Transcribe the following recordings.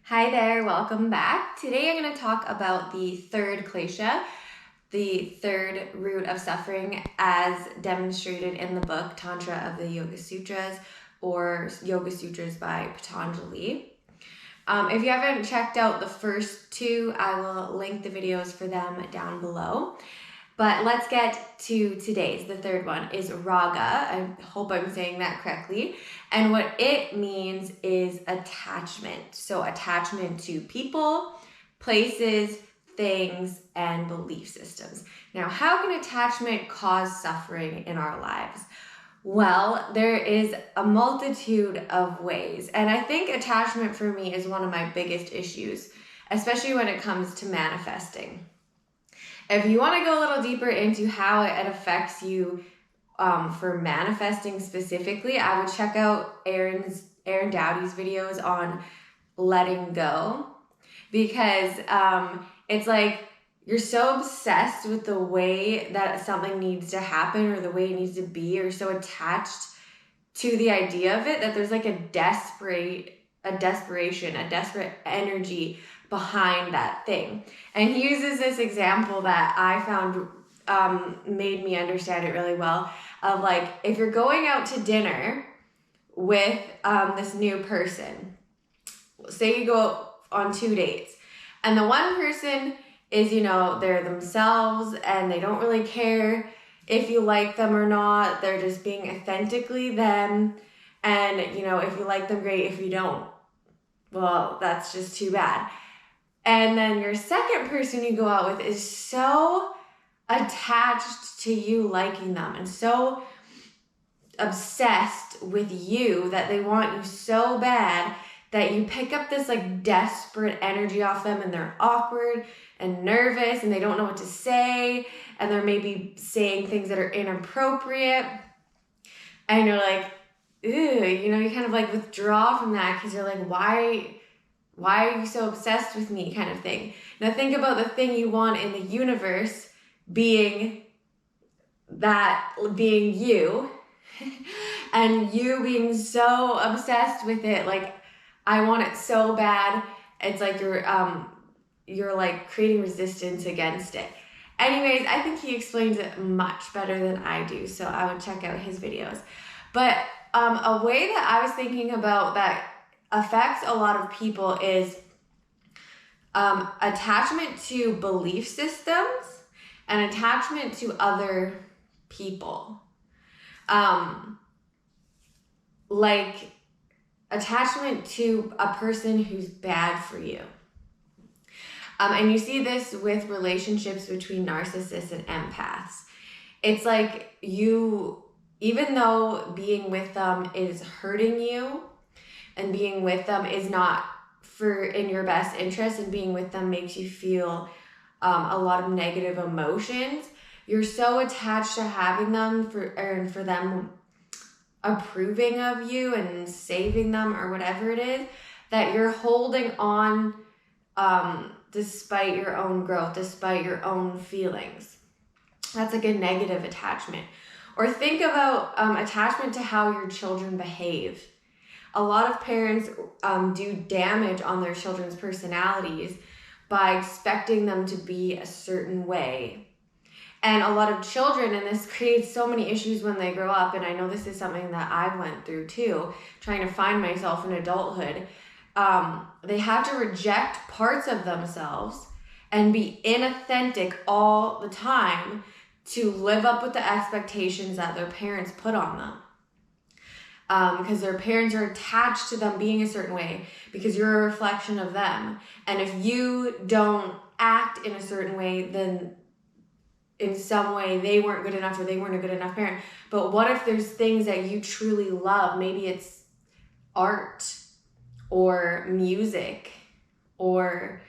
Hi there, welcome back. Today I'm going to talk about the third Klesha, the third root of suffering as demonstrated in the book Tantra of the Yoga Sutras or Yoga Sutras by Patanjali. If you haven't checked out the first two, I will link the videos for them down below. But let's get to today's. The third one is raga. I hope I'm saying that correctly. And what it means is attachment. So attachment to people, places, things, and belief systems. Now, how can attachment cause suffering in our lives? Well, there is a multitude of ways. And I think attachment for me is one of my biggest issues, especially when it comes to manifesting. If you want to go a little deeper into how it affects you for manifesting specifically, I would check out Aaron Dowdy's videos on letting go, because it's like you're so obsessed with the way that something needs to happen or the way it needs to be, or so attached to the idea of it that there's like a desperate energy behind that thing. And he uses this example that I found made me understand it really well, of like, if you're going out to dinner with this new person, say you go on 2 dates, and the one person is, they're themselves and they don't really care if you like them or not. They're just being authentically them. And, if you like them, great. If you don't, well, that's just too bad. And then your second person you go out with is so attached to you liking them and so obsessed with you that they want you so bad that you pick up this like desperate energy off them, and they're awkward and nervous and they don't know what to say, and they're maybe saying things that are inappropriate, and you're like, ew, you kind of like withdraw from that because you're like, why are you so obsessed with me, kind of thing. Now think about the thing you want in the universe being you and you being so obsessed with it. Like, I want it so bad. It's like you're like creating resistance against it. Anyways, I think he explains it much better than I do, so I would check out his videos. But a way that I was thinking about that affects a lot of people is attachment to belief systems and attachment to other people. Like attachment to a person who's bad for you. And you see this with relationships between narcissists and empaths. It's like even though being with them is hurting you, and being with them is not in your best interest, and being with them makes you feel a lot of negative emotions, you're so attached to having them for them approving of you and saving them or whatever it is, that you're holding on despite your own growth, despite your own feelings. That's like a negative attachment. Or think about attachment to how your children behave. A lot of parents do damage on their children's personalities by expecting them to be a certain way. And a lot of children, and this creates so many issues when they grow up, and I know this is something that I went through too, trying to find myself in adulthood, they have to reject parts of themselves and be inauthentic all the time to live up with the expectations that their parents put on them. Because their parents are attached to them being a certain way because you're a reflection of them. And if you don't act in a certain way, then in some way they weren't good enough or they weren't a good enough parent. But what if there's things that you truly love? Maybe it's art or music or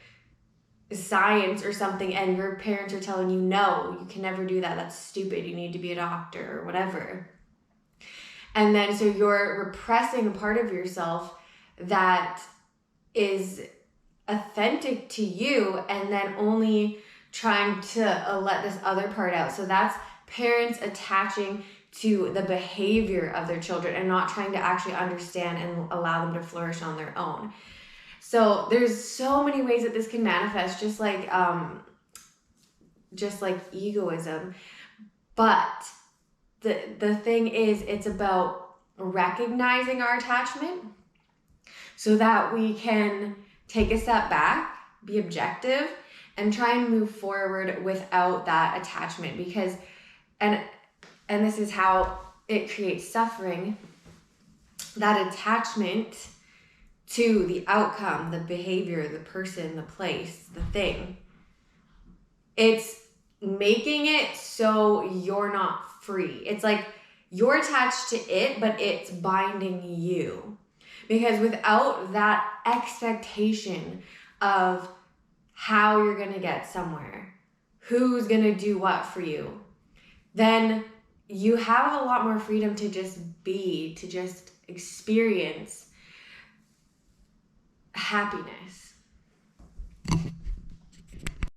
science or something, and your parents are telling you, no, you can never do that. That's stupid. You need to be a doctor or whatever. And then so you're repressing a part of yourself that is authentic to you, and then only trying to let this other part out. So that's parents attaching to the behavior of their children and not trying to actually understand and allow them to flourish on their own. So there's so many ways that this can manifest, just like egoism. But the thing is, it's about recognizing our attachment so that we can take a step back, be objective, and try and move forward without that attachment. Because, and this is how it creates suffering, that attachment to the outcome, the behavior, the person, the place, the thing. It's making it so you're not free. It's like you're attached to it, but it's binding you. Because without that expectation of how you're going to get somewhere, who's going to do what for you, then you have a lot more freedom to just be, to just experience happiness.